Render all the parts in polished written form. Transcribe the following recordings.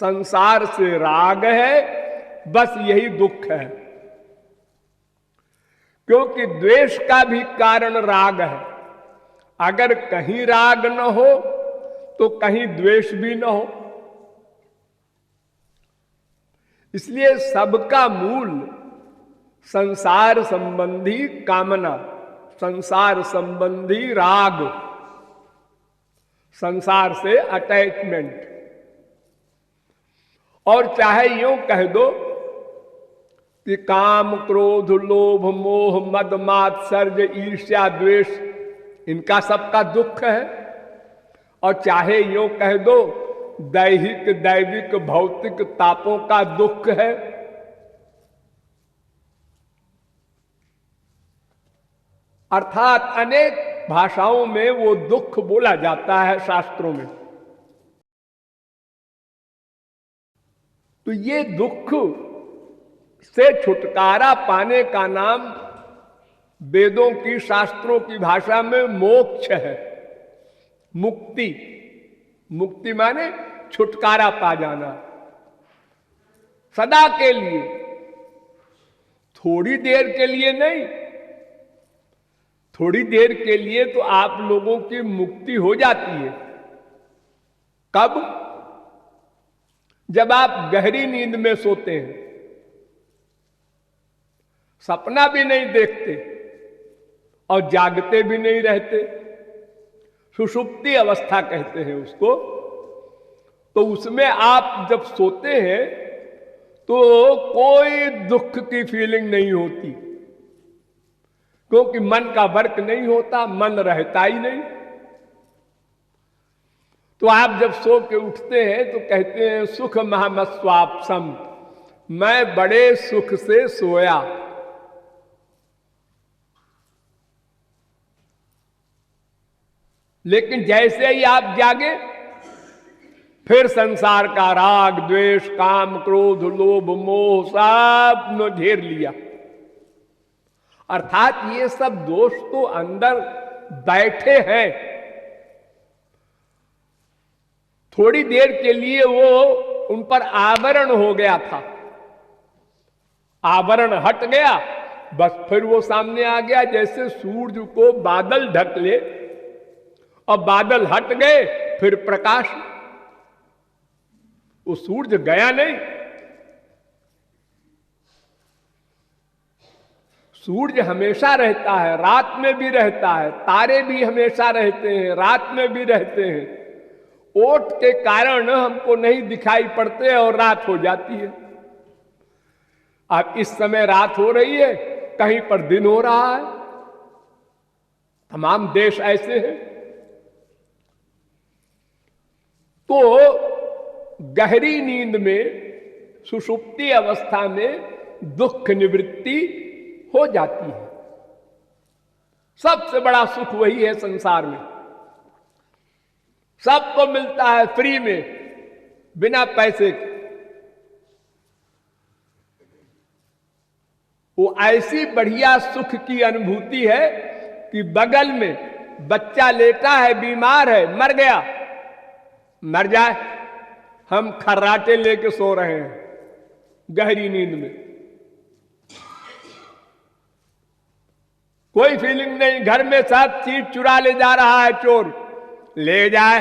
संसार से राग है, बस यही दुख है। क्योंकि द्वेष का भी कारण राग है। अगर कहीं राग न हो तो कहीं द्वेष भी न हो। इसलिए सबका मूल संसार संबंधी कामना, संसार संबंधी राग, संसार से अटैचमेंट। और चाहे यूं कह दो कि काम, क्रोध, लोभ, मोह, मद, मात्सर्य, ईर्ष्या, द्वेष, इनका सबका दुख है। और चाहे यूं कह दो दैहिक, दैविक, भौतिक तापों का दुख है। अर्थात अनेक भाषाओं में वो दुख बोला जाता है शास्त्रों में। तो ये दुख से छुटकारा पाने का नाम वेदों की, शास्त्रों की भाषा में मोक्ष है, मुक्ति। मुक्ति माने छुटकारा पा जाना सदा के लिए, थोड़ी देर के लिए नहीं। थोड़ी देर के लिए तो आप लोगों की मुक्ति हो जाती है। कब? जब आप गहरी नींद में सोते हैं, सपना भी नहीं देखते और जागते भी नहीं रहते, सुषुप्ति अवस्था कहते हैं उसको। तो उसमें आप जब सोते हैं तो कोई दुख की फीलिंग नहीं होती, क्योंकि मन का वर्क नहीं होता, मन रहता ही नहीं। तो आप जब सो के उठते हैं तो कहते हैं सुख महमस्वाप्सम, मैं बड़े सुख से सोया। लेकिन जैसे ही आप जागे फिर संसार का राग, द्वेष, काम, क्रोध, लोभ, मोह सब ने घेर लिया। अर्थात ये सब दोष तो अंदर बैठे हैं। थोड़ी देर के लिए वो उन पर आवरण हो गया था, आवरण हट गया, बस फिर वो सामने आ गया। जैसे सूर्य को बादल ढक ले और बादल हट गए, फिर प्रकाश। वो सूर्य गया नहीं, सूर्य हमेशा रहता है, रात में भी रहता है, तारे भी हमेशा रहते हैं, रात में भी रहते हैं। ओट के कारण हमको नहीं दिखाई पड़ते और रात हो जाती है। अब इस समय रात हो रही है, कहीं पर दिन हो रहा है। तमाम देश ऐसे हैं। तो गहरी नींद में, सुषुप्ति अवस्था में दुख निवृत्ति हो जाती है। सबसे बड़ा सुख वही है संसार में। सबको मिलता है फ्री में, बिना पैसे के। वो ऐसी बढ़िया सुख की अनुभूति है कि बगल में बच्चा लेटा है, बीमार है, मर गया, मर जाए, हम खर्राटे लेके सो रहे हैं गहरी नींद में। कोई फीलिंग नहीं। घर में सब चीज चुरा ले जा रहा है चोर, ले जाए,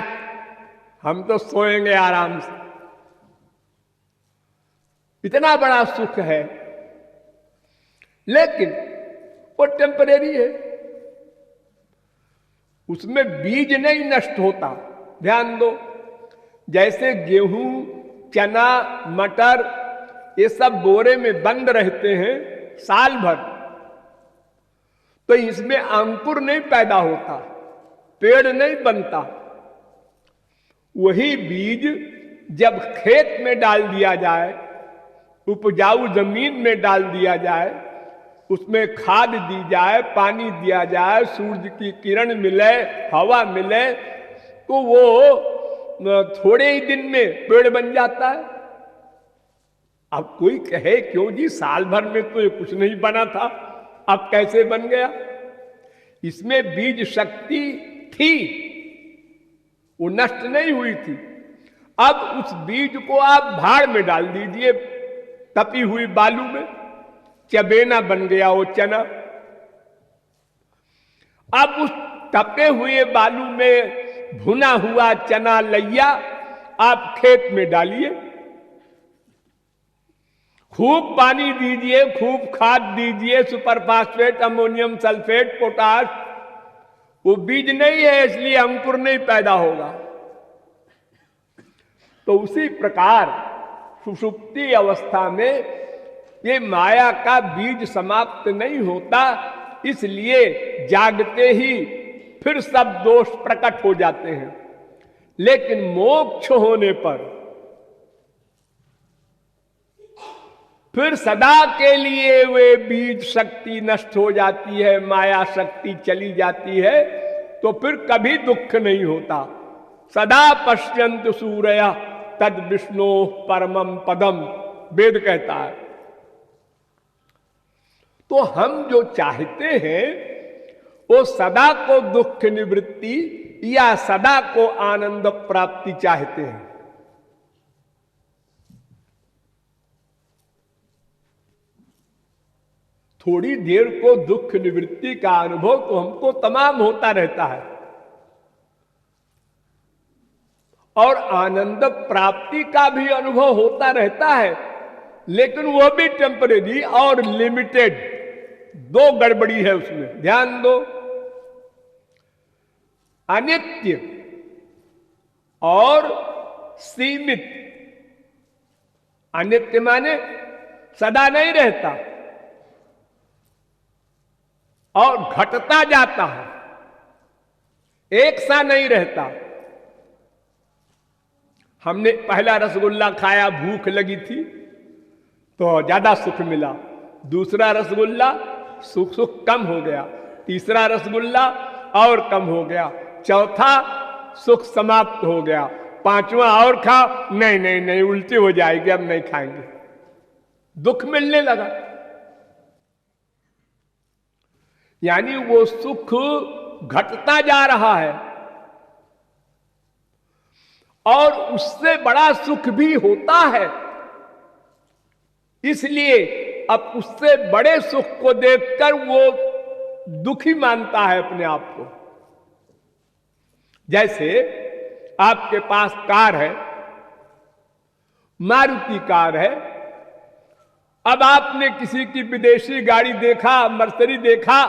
हम तो सोएंगे आराम से। इतना बड़ा सुख है, लेकिन वो टेम्परेरी है। उसमें बीज नहीं नष्ट होता। ध्यान दो, जैसे गेहूं, चना, मटर, ये सब बोरे में बंद रहते हैं साल भर, तो इसमें अंकुर नहीं पैदा होता, पेड़ नहीं बनता। वही बीज जब खेत में डाल दिया जाए, उपजाऊ जमीन में डाल दिया जाए, उसमें खाद दी जाए, पानी दिया जाए, सूरज की किरण मिले, हवा मिले, तो वो थोड़े ही दिन में पेड़ बन जाता है। अब कोई कहे क्यों जी, साल भर में तो ये कुछ नहीं बना था, अब कैसे बन गया? इसमें बीज शक्ति थी, वो नष्ट नहीं हुई थी। अब उस बीज को आप भाड़ में डाल दीजिए, तपी हुई बालू में, चबेना बन गया वो चना। अब उस तपे हुए बालू में भुना हुआ चना लैया आप खेत में डालिए, खूब पानी दीजिए, खूब खाद दीजिए, super phosphate, ammonium sulphate, potash. वो बीज नहीं है इसलिए अंकुर नहीं पैदा होगा। तो उसी प्रकार सुषुप्ति अवस्था में ये माया का बीज समाप्त नहीं होता, इसलिए जागते ही फिर सब दोष प्रकट हो जाते हैं। लेकिन मोक्ष होने पर फिर सदा के लिए वे बीज शक्ति नष्ट हो जाती है, माया शक्ति चली जाती है, तो फिर कभी दुख नहीं होता। सदा पश्यन्त सूर्य तद विष्णु परमम पदम, वेद कहता है। तो हम जो चाहते हैं वो सदा को दुख निवृत्ति या सदा को आनंद प्राप्ति चाहते हैं। थोड़ी देर को दुख निवृत्ति का अनुभव तो हमको तमाम होता रहता है, और आनंद प्राप्ति का भी अनुभव होता रहता है, लेकिन वह भी टेम्परेरी और लिमिटेड। दो गड़बड़ी है उसमें, ध्यान दो। अनित्य और सीमित। अनित्य माने सदा नहीं रहता और घटता जाता है, एक सा नहीं रहता। हमने पहला रसगुल्ला खाया, भूख लगी थी तो ज्यादा सुख मिला। दूसरा रसगुल्ला सुख कम हो गया, तीसरा रसगुल्ला और कम हो गया, चौथा सुख समाप्त हो गया, पांचवा और खा, नहीं नहीं नहीं उल्टी हो जाएगी, अब नहीं खाएंगे, दुख मिलने लगा। यानी वो सुख घटता जा रहा है और उससे बड़ा सुख भी होता है। इसलिए अब उससे बड़े सुख को देखकर वो दुखी मानता है अपने आप को। जैसे आपके पास कार है, मारुति कार है, अब आपने किसी की विदेशी गाड़ी देखा, मर्सिडीज देखा,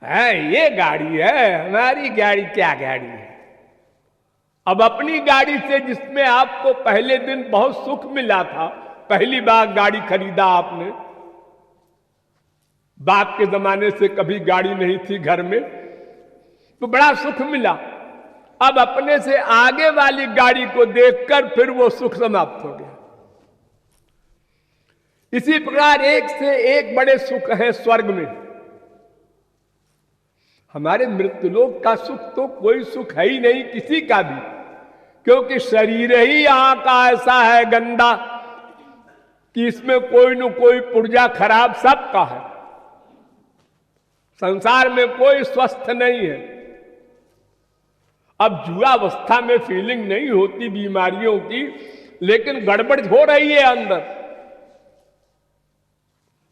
है ये गाड़ी है, हमारी गाड़ी क्या गाड़ी है। अब अपनी गाड़ी से जिसमें आपको पहले दिन बहुत सुख मिला था, पहली बार गाड़ी खरीदा आपने, बाप के जमाने से कभी गाड़ी नहीं थी घर में, तो बड़ा सुख मिला। अब अपने से आगे वाली गाड़ी को देखकर फिर वो सुख समाप्त हो गया। इसी प्रकार एक से एक बड़े सुख है स्वर्ग में। हमारे मृत्युलोक का सुख तो कोई सुख है ही नहीं किसी का भी, क्योंकि शरीर ही यहां का ऐसा है गंदा कि इसमें कोई न कोई पुर्जा खराब सबका है। संसार में कोई स्वस्थ नहीं है। अब जुआवस्था में फीलिंग नहीं होती बीमारियों की, लेकिन गड़बड़ हो रही है अंदर।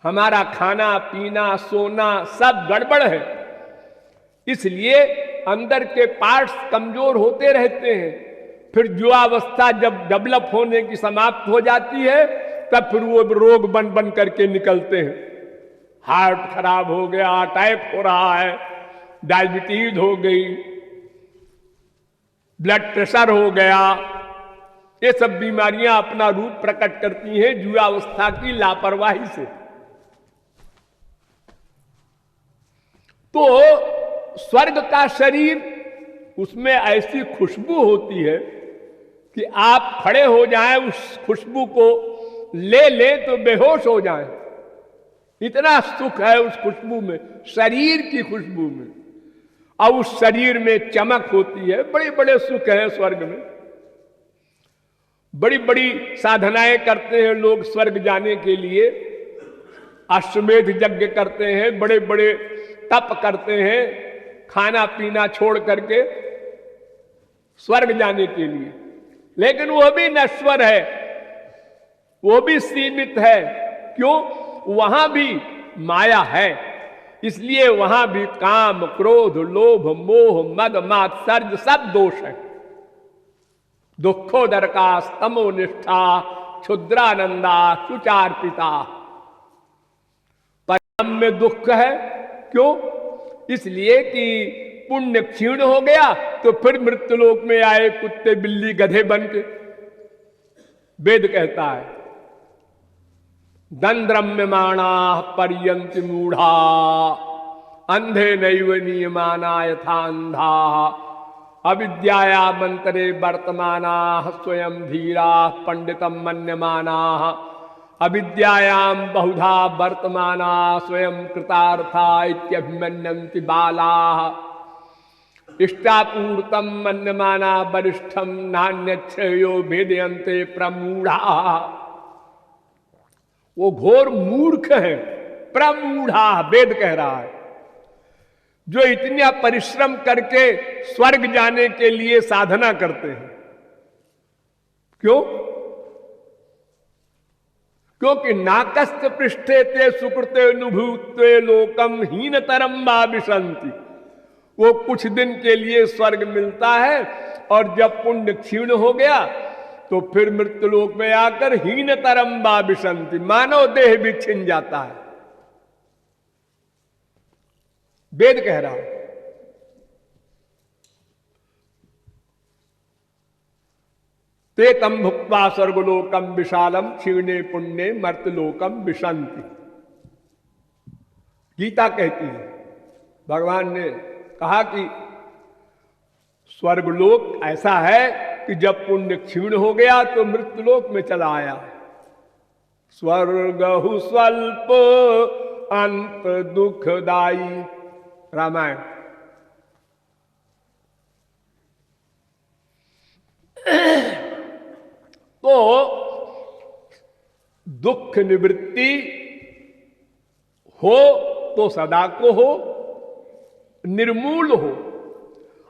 हमारा खाना पीना सोना सब गड़बड़ है, इसलिए अंदर के पार्ट्स कमजोर होते रहते हैं। फिर जुआवस्था जब डेवलप होने की समाप्त हो जाती है, तब फिर वो रोग बन बन करके निकलते हैं। हार्ट खराब हो गया, अटैक हो रहा है, डायबिटीज हो गई, ब्लड प्रेशर हो गया, ये सब बीमारियां अपना रूप प्रकट करती हैं जुआवस्था की लापरवाही से। तो स्वर्ग का शरीर, उसमें ऐसी खुशबू होती है कि आप खड़े हो जाएं, उस खुशबू को ले ले तो बेहोश हो जाएं। इतना सुख है उस खुशबू में, शरीर की खुशबू में। और उस शरीर में चमक होती है। बड़े बड़े सुख हैं स्वर्ग में। बड़ी बड़ी साधनाएं करते हैं लोग स्वर्ग जाने के लिए। अश्वमेध यज्ञ करते हैं, बड़े बड़े तप करते हैं, खाना पीना छोड़ करके। स्वर्ग जाने के लिए, लेकिन वो भी नश्वर है, वो भी सीमित है। क्यों? वहां भी माया है, इसलिए वहां भी काम, क्रोध, लोभ, मोह, मद, मात्सर्य सब दोष है। दुखोदरका, स्तमो निष्ठा, क्षुद्रानंदा, शुचार्पिता। परिणाम में दुख है। क्यों? इसलिए कि पुण्य क्षीण हो गया तो फिर मृत्युलोक में आए कुत्ते बिल्ली गधे बन के। वेद कहता है दंद्रम्यमाणा पर्यंति मूढ़ा अंधे नैव नियमाना यथा अंधा अविद्याया मंतरे वर्तमाना स्वयं धीरा पंडितम मन्यमाना अविद्यायाम बहुधा वर्तमाना स्वयं कृतार्था इत्यभिमन्यन्ति बाला इष्टापूर्तम मन्यमाना वरिष्ठम नान्यच्छयो भेदयन्ते प्रमूढ़ा। वो घोर मूर्ख है, प्रमूढ़ा वेद कह रहा है, जो इतना परिश्रम करके स्वर्ग जाने के लिए साधना करते हैं। क्यों? क्योंकि नाकस्त पृष्ठे ते सुकृते अनुभूते लोकम हीनतरम भाविशंति। वो कुछ दिन के लिए स्वर्ग मिलता है और जब पुण्य क्षीण हो गया तो फिर मृत्युलोक में आकर हीनतरम भाविशंति, मानव देह भी छिन जाता है। वेद कह रहा है। ते तम भुक्त्वा स्वर्गलोकम विशालम क्षीणे पुण्य मर्तलोकम विशंति। गीता कहती है, भगवान ने कहा कि स्वर्गलोक ऐसा है कि जब पुण्य क्षीण हो गया तो मृत्युलोक में चला आया। स्वर्गहु स्वल्प अंत दुखदाई, रामायण। तो दुख निवृत्ति हो तो सदा को हो, निर्मूल हो,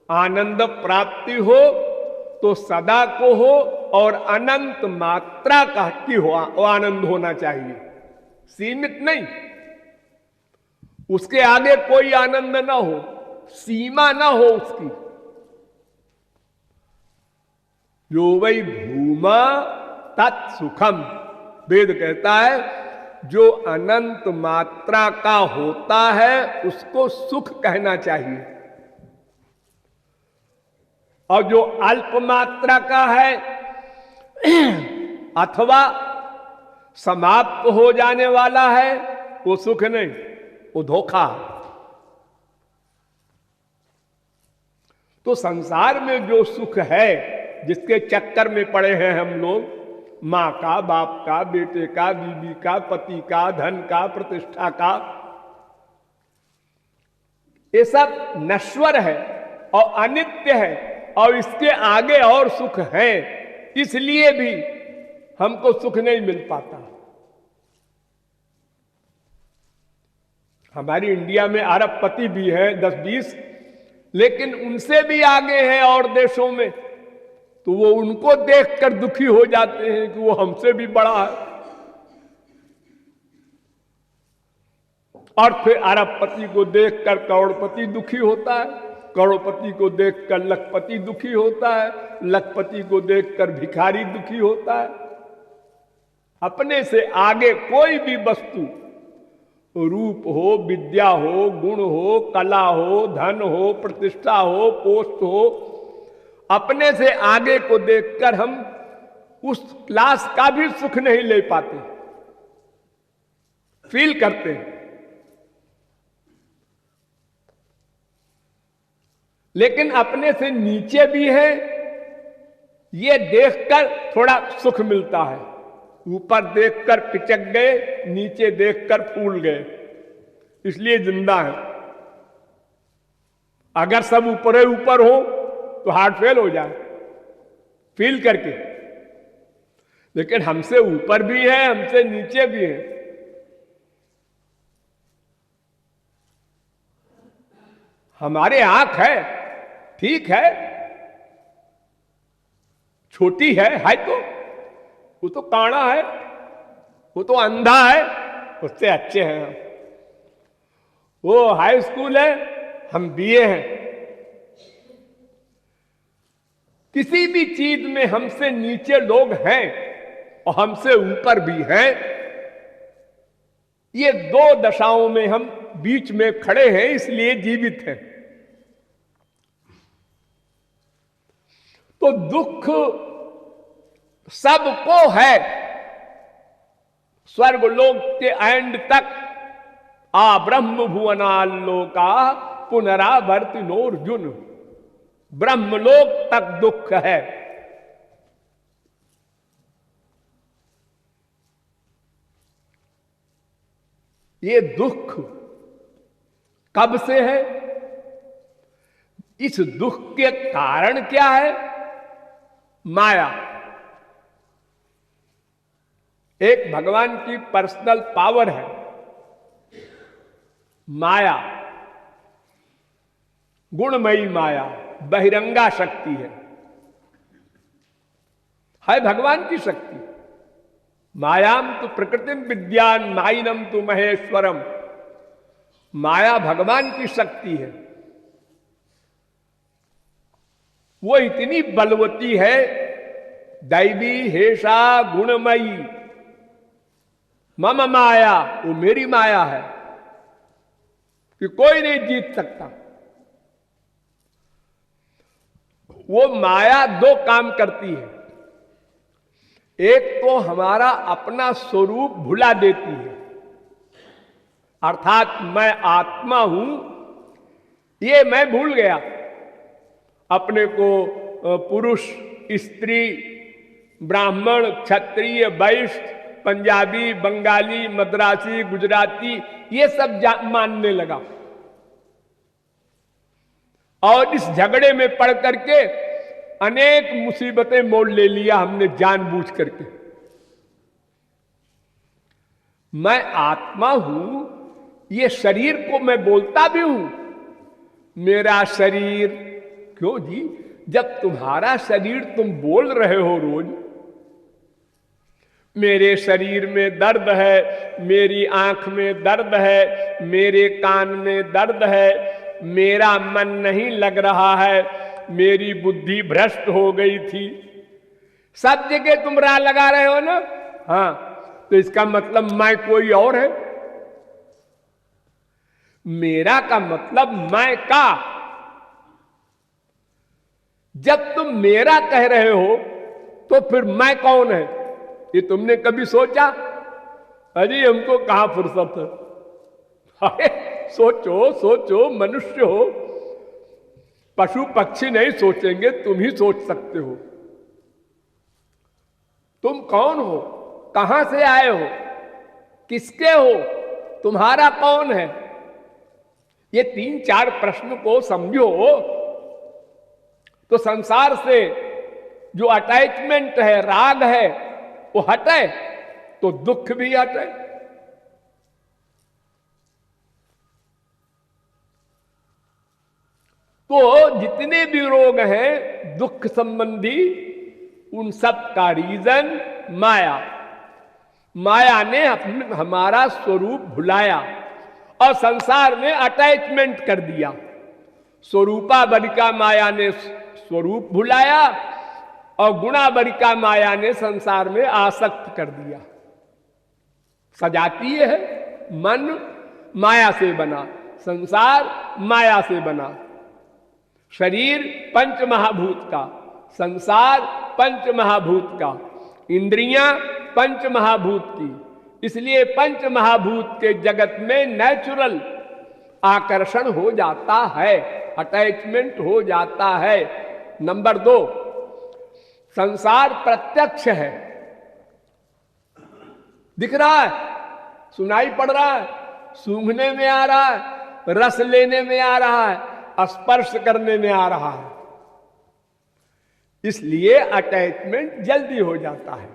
आनंद प्राप्ति हो तो सदा को हो, और अनंत मात्रा का की हो आनंद होना चाहिए, सीमित नहीं। उसके आगे कोई आनंद ना हो, सीमा ना हो उसकी। जो वही भूमा तत्सुखम, वेद कहता है जो अनंत मात्रा का होता है उसको सुख कहना चाहिए, और जो अल्प मात्रा का है अथवा समाप्त हो जाने वाला है वो सुख नहीं, वो धोखा। तो संसार में जो सुख है जिसके चक्कर में पड़े हैं हम लोग, मां का, बाप का, बेटे का, बीवी का, पति का, धन का, प्रतिष्ठा का, ये सब नश्वर है और अनित्य है, और इसके आगे और सुख है, इसलिए भी हमको सुख नहीं मिल पाता। हमारी इंडिया में अरबपति भी हैं 10-20, लेकिन उनसे भी आगे हैं और देशों में, तो वो उनको देखकर दुखी हो जाते हैं कि वो हमसे भी बड़ा है। और फिर अरबपति को देखकर करोड़पति दुखी होता है, करोड़पति को देखकर लखपति दुखी होता है, लखपति को देखकर भिखारी दुखी होता है। अपने से आगे कोई भी वस्तु, रूप हो, विद्या हो, गुण हो, कला हो, धन हो, प्रतिष्ठा हो, पोस्ट हो, अपने से आगे को देखकर हम उस क्लास का भी सुख नहीं ले पाते, फील करते हैं। लेकिन अपने से नीचे भी है, ये देखकर थोड़ा सुख मिलता है। ऊपर देखकर पिचक गए, नीचे देखकर फूल गए, इसलिए जिंदा है। अगर सब ऊपर ऊपर हो तो हार्ट फेल हो जाए फील करके, लेकिन हमसे ऊपर भी है, हमसे नीचे भी है। हमारे आंख है, ठीक है, छोटी है तो वो तो काना है, वो तो अंधा है, उससे अच्छे हैं हम। वो हाई स्कूल है, हम बीए हैं। किसी भी चीज में हमसे नीचे लोग हैं और हमसे ऊपर भी हैं। ये दो दशाओं में हम बीच में खड़े हैं, इसलिए जीवित हैं। तो दुख सबको है, स्वर्गलोक के एंड तक। आ ब्रह्म भुवनालोका पुनरावर्ति नोर्जुन, ब्रह्मलोक तक दुख है। ये दुख कब से है? इस दुख के कारण क्या है? माया। एक भगवान की पर्सनल पावर है माया, गुणमयी माया, बहिरंगा शक्ति है भगवान की शक्ति। मायाम तो प्रकृतिम विद्यान माइनम तो महेश्वरम। माया भगवान की शक्ति है। वो इतनी बलवती है, दैवी हेषा गुणमयी मम माया, वो मेरी माया है कि कोई नहीं जीत सकता। वो माया दो काम करती है। एक तो हमारा अपना स्वरूप भुला देती है, अर्थात मैं आत्मा हूं ये मैं भूल गया। अपने को पुरुष, स्त्री, ब्राह्मण, क्षत्रिय, वैश्य, पंजाबी, बंगाली, मद्रासी, गुजराती ये सब मानने लगा। और इस झगड़े में पड़ करके अनेक मुसीबतें मोल ले लिया हमने जानबूझ करके। मैं आत्मा हूं, ये शरीर को मैं बोलता भी हूं मेरा शरीर। क्यों जी? जब तुम्हारा शरीर तुम बोल रहे हो रोज, मेरे शरीर में दर्द है, मेरी आंख में दर्द है, मेरे कान में दर्द है, मेरा मन नहीं लग रहा है, मेरी बुद्धि भ्रष्ट हो गई थी, सब जगह तुम राह लगा रहे हो ना। हाँ, तो इसका मतलब मैं कोई और है। मेरा का मतलब मैं का। जब तुम मेरा कह रहे हो तो फिर मैं कौन है ये तुमने कभी सोचा? अरे हमको कहां फुर्सत है। अरे सोचो सोचो, मनुष्य हो, पशु पक्षी नहीं सोचेंगे, तुम ही सोच सकते हो। तुम कौन हो? कहां से आए हो? किसके हो? तुम्हारा कौन है? ये 3-4 प्रश्न को समझो तो संसार से जो अटैचमेंट है, राग है, वो हटे तो दुख भी हटे। तो जितने भी रोग हैं दुख संबंधी, उन सब का रीजन माया। माया ने हमारा स्वरूप भुलाया और संसार में अटैचमेंट कर दिया। स्वरूपावरिका माया ने स्वरूप भुलाया और गुणावरिका माया ने संसार में आसक्त कर दिया। सजाती है मन माया से बना, संसार माया से बना। शरीर पंच महाभूत का, संसार पंच महाभूत का, इंद्रियां पंच महाभूत की। इसलिए पंच महाभूत के जगत में नेचुरल आकर्षण हो जाता है, अटैचमेंट हो जाता है। नंबर 2, संसार प्रत्यक्ष है, दिख रहा है, सुनाई पड़ रहा है, सूंघने में आ रहा है, रस लेने में आ रहा है, स्पर्श करने में आ रहा है। इसलिए अटैचमेंट जल्दी हो जाता है।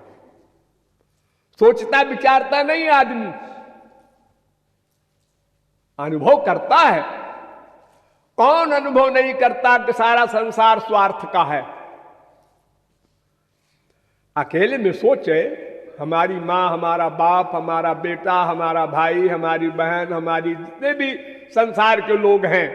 सोचता विचारता नहीं आदमी, अनुभव करता है। कौन अनुभव नहीं करता कि सारा संसार स्वार्थ का है? अकेले में सोचे, हमारी माँ, हमारा बाप, हमारा बेटा, हमारा भाई, हमारी बहन, हमारी जितने भी संसार के लोग हैं,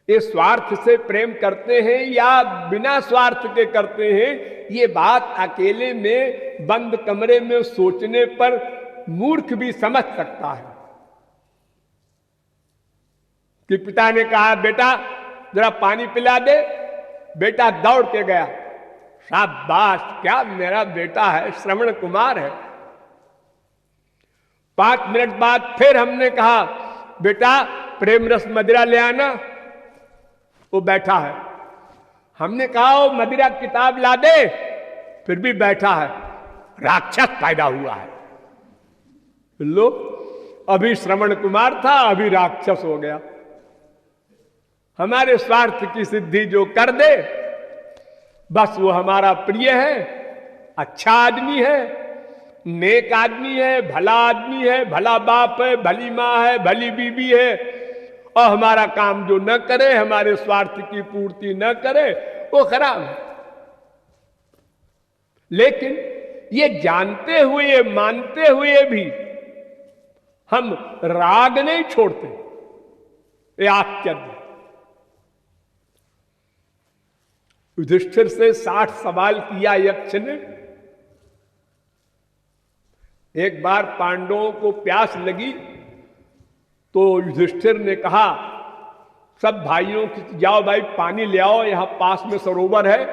ये स्वार्थ से प्रेम करते हैं या बिना स्वार्थ के करते हैं, ये बात अकेले में बंद कमरे में सोचने पर मूर्ख भी समझ सकता है। कि पिता ने कहा, बेटा जरा पानी पिला दे, बेटा दौड़ के गया, शाबाश, क्या मेरा बेटा है, श्रवण कुमार है। 5 मिनट बाद फिर हमने कहा, बेटा प्रेम रस मदिरा ले आना, वो बैठा है। हमने कहा वो मदिरा किताब ला दे, फिर भी बैठा है, राक्षस पैदा हुआ है। लो, अभी श्रवण कुमार था, अभी राक्षस हो गया। हमारे स्वार्थ की सिद्धि जो कर दे, बस वो हमारा प्रिय है, अच्छा आदमी है, नेक आदमी है, भला आदमी है, भला बाप है, भली माँ है, भली बीबी है, और हमारा काम जो न करे, हमारे स्वार्थ की पूर्ति न करे, वो खराब है। लेकिन ये जानते हुए, मानते हुए भी हम राग नहीं छोड़ते, ये आश्चर्य। युधिष्ठिर से 60 सवाल किया यक्ष ने। एक बार पांडवों को प्यास लगी तो युधिष्ठिर ने कहा, सब भाइयों की, जाओ भाई पानी ले आओ, यहां पास में सरोवर है।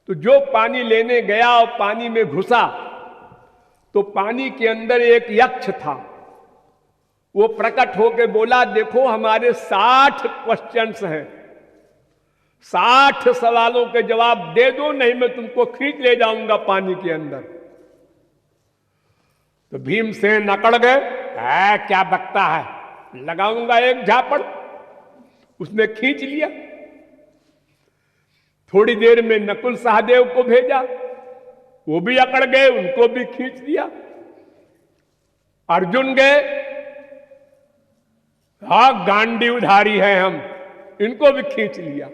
तो जो पानी लेने गया और पानी में घुसा तो पानी के अंदर एक यक्ष था। वो प्रकट होकर बोला, देखो हमारे 60 क्वेश्चंस हैं, 60 सवालों के जवाब दे दो, नहीं मैं तुमको खींच ले जाऊंगा पानी के अंदर। तो भीमसेन अकड़ गए, क्या बकता है, लगाऊंगा एक झापड़। उसने खींच लिया। थोड़ी देर में नकुल सहदेव को भेजा, वो भी अकड़ गए, उनको भी खींच लिया। अर्जुन गए, हाँ गांडीवधारी हैं हम, इनको भी खींच लिया।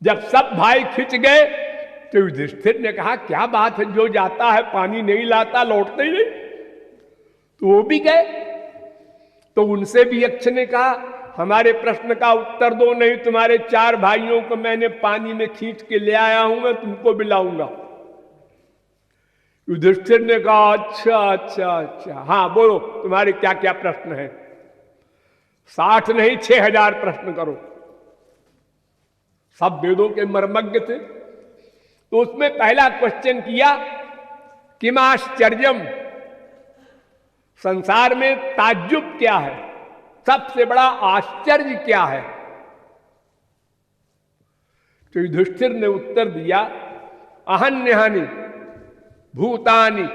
जब सब भाई खिंच गए तो युधिष्ठिर ने कहा, क्या बात है, जो जाता है पानी नहीं लाता, लौटते ही नहीं। तो वो भी गए। तो उनसे भी यक्ष ने कहा, हमारे प्रश्न का उत्तर दो, नहीं तुम्हारे 4 भाइयों को मैंने पानी में खींच के ले आया हूं, मैं तुमको भी लाऊंगा। युधिष्ठिर ने कहा, अच्छा अच्छा अच्छा, हाँ बोलो तुम्हारे क्या क्या प्रश्न है। 60 नहीं 6000 प्रश्न करो। सब वेदों के मर्मज्ञ थे। तो उसमें पहला क्वेश्चन किया, किम आश्चर्यम, संसार में ताज्जुब क्या है, सबसे बड़ा आश्चर्य क्या है। तो युधिष्ठिर ने उत्तर दिया, अहन्यहानि भूतानि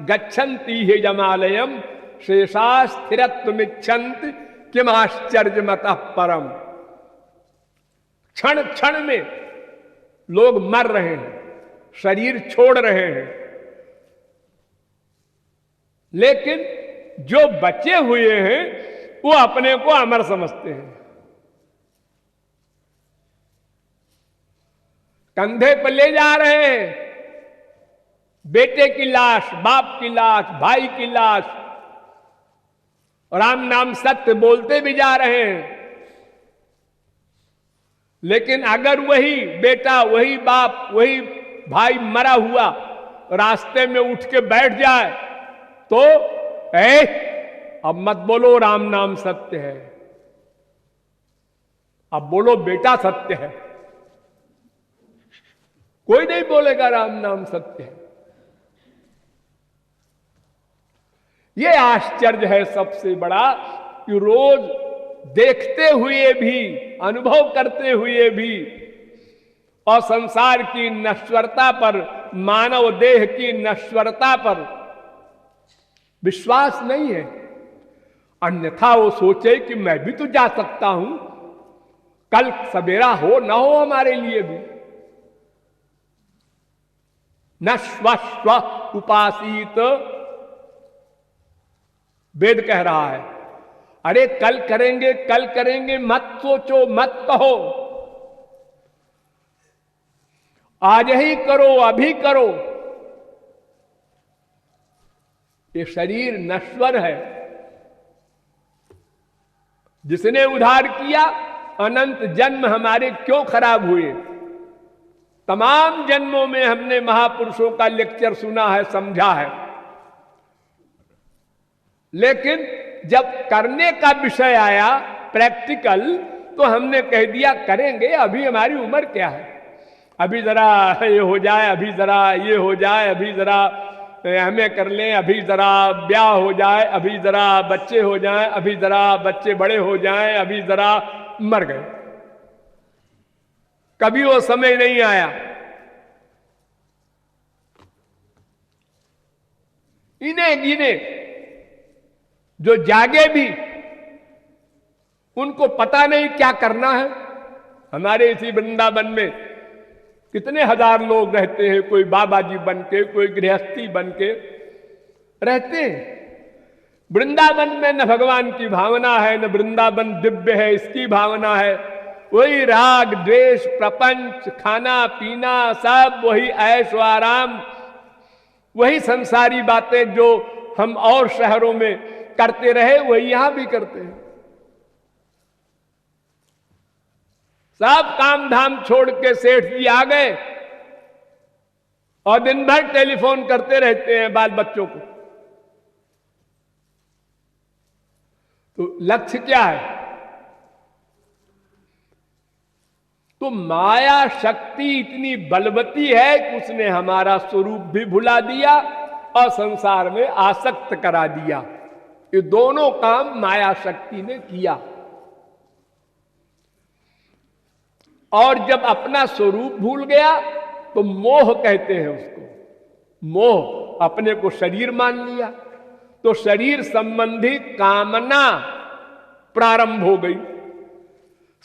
गच्छन्ति हे जमालयम शेषा स्थिरत्वमिच्छन्ति किम आश्चर्यमतः परम। क्षण क्षण में लोग मर रहे हैं, शरीर छोड़ रहे हैं, लेकिन जो बचे हुए हैं वो अपने को अमर समझते हैं। कंधे पर ले जा रहे हैं बेटे की लाश, बाप की लाश, भाई की लाश, राम नाम सत्य बोलते भी जा रहे हैं। लेकिन अगर वही बेटा, वही बाप, वही भाई मरा हुआ रास्ते में उठ के बैठ जाए तो अब मत बोलो राम नाम सत्य है, अब बोलो बेटा सत्य है। कोई नहीं बोलेगा राम नाम सत्य है। ये आश्चर्य है सबसे बड़ा कि रोज देखते हुए भी, अनुभव करते हुए भी, और संसार की नश्वरता पर, मानव देह की नश्वरता पर विश्वास नहीं है। अन्यथा वो सोचे कि मैं भी तो जा सकता हूं, कल सवेरा हो ना हो हमारे लिए भी। न स्व उपासित, वेद कह रहा है, अरे कल करेंगे, कल करेंगे मत सोचो, मत कहो। आज ही करो, अभी करो। ये शरीर नश्वर है। जिसने उद्धार किया, अनंत जन्म हमारे क्यों खराब हुए? तमाम जन्मों में हमने महापुरुषों का लेक्चर सुना है, समझा है, लेकिन जब करने का विषय आया प्रैक्टिकल, तो हमने कह दिया करेंगे, अभी हमारी उम्र क्या है, अभी जरा ये हो जाए, अभी जरा ये हो जाए, अभी जरा हमें कर लें, अभी जरा ब्याह हो जाए, अभी जरा बच्चे हो जाएं, अभी जरा बच्चे बड़े हो जाएं, अभी जरा मर गए। कभी वो समय नहीं आया। इन्हें गिने जो जागे भी, उनको पता नहीं क्या करना है। हमारे इसी वृंदावन में कितने हजार लोग रहते हैं, कोई बाबा जी बन के, कोई गृहस्थी बन के रहते हैं। वृंदावन में न भगवान की भावना है, न वृंदावन दिव्य है इसकी भावना है। वही राग द्वेष, प्रपंच, खाना पीना, सब वही ऐश आराम, वही संसारी बातें जो हम और शहरों में करते रहे, वही यहां भी करते हैं। सब काम धाम छोड़ के सेठ जी आ गए और दिन भर टेलीफोन करते रहते हैं बाल बच्चों को। तो लक्ष्य क्या है? तो माया शक्ति इतनी बलवती है कि उसने हमारा स्वरूप भी भुला दिया और संसार में आसक्त करा दिया। ये दोनों काम माया शक्ति ने किया। और जब अपना स्वरूप भूल गया तो मोह कहते हैं उसको। मोह, अपने को शरीर मान लिया तो शरीर संबंधी कामना प्रारंभ हो गई।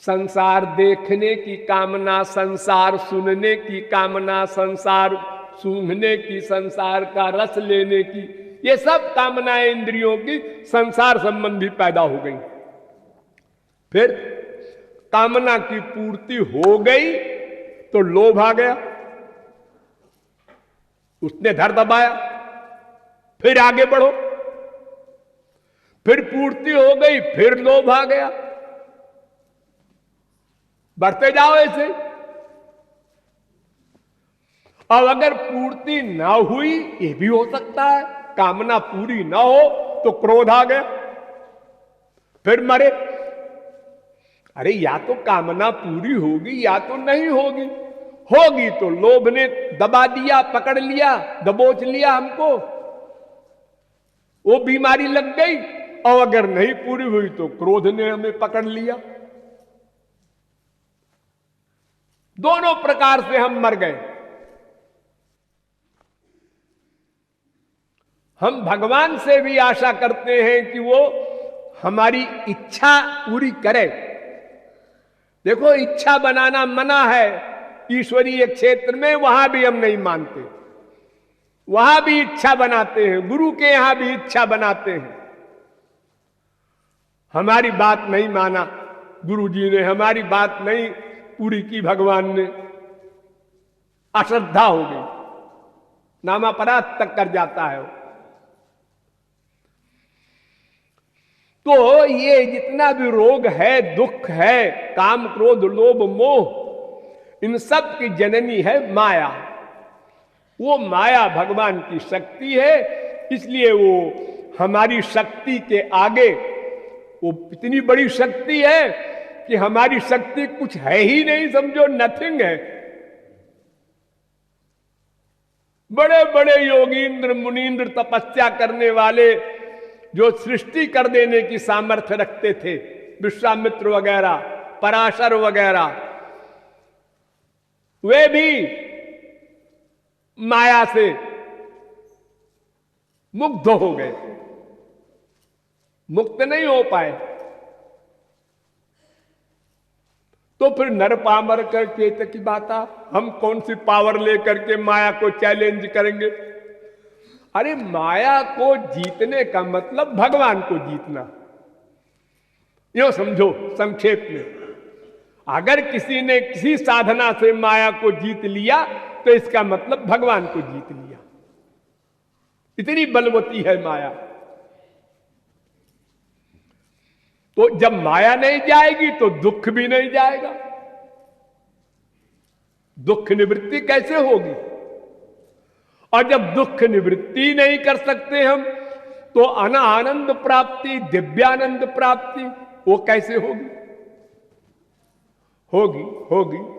संसार देखने की कामना, संसार सुनने की कामना, संसार सूंघने की, संसार का रस लेने की, ये सब कामनाएं इंद्रियों की संसार संबंधी पैदा हो गई। फिर कामना की पूर्ति हो गई तो लोभ आ गया, उसने धर दबाया, फिर आगे बढ़ो, फिर पूर्ति हो गई, फिर लोभ आ गया, बढ़ते जाओ ऐसे। अब अगर पूर्ति ना हुई, ये भी हो सकता है, कामना पूरी ना हो तो क्रोध आ गया, फिर मरे। अरे या तो कामना पूरी होगी या तो नहीं होगी। होगी तो लोभ ने दबा दिया, पकड़ लिया, दबोच लिया हमको, वो बीमारी लग गई। और अगर नहीं पूरी हुई तो क्रोध ने हमें पकड़ लिया। दोनों प्रकार से हम मर गए। हम भगवान से भी आशा करते हैं कि वो हमारी इच्छा पूरी करे। देखो, इच्छा बनाना मना है ईश्वरीय क्षेत्र में, वहां भी हम नहीं मानते, वहां भी इच्छा बनाते हैं, गुरु के यहां भी इच्छा बनाते हैं। हमारी बात नहीं माना गुरु जी ने, हमारी बात नहीं पूरी की भगवान ने, अश्रद्धा हो गई, नामापराध तक कर जाता है। तो ये जितना भी रोग है, दुख है, काम क्रोध लोभ मोह, इन सब की जननी है माया। वो माया भगवान की शक्ति है, इसलिए वो हमारी शक्ति के आगे, वो इतनी बड़ी शक्ति है कि हमारी शक्ति कुछ है ही नहीं, समझो नथिंग है। बड़े बड़े योगींद्र मुनींद्र तपस्या करने वाले जो सृष्टि कर देने की सामर्थ्य रखते थे, विश्वामित्र वगैरह, पराशर वगैरह, वे भी माया से मुग्ध हो गए, मुक्त नहीं हो पाए। तो फिर नर पामर कर चेत की बात आ, हम कौन सी पावर लेकर के माया को चैलेंज करेंगे? अरे माया को जीतने का मतलब भगवान को जीतना, यो समझो संक्षेप में। अगर किसी ने किसी साधना से माया को जीत लिया तो इसका मतलब भगवान को जीत लिया। इतनी बलवती है माया। तो जब माया नहीं जाएगी तो दुख भी नहीं जाएगा। दुख निवृत्ति कैसे होगी? और जब दुख निवृत्ति नहीं कर सकते हम, तो आनंद प्राप्ति, दिव्यानंद प्राप्ति वो कैसे होगी? होगी होगी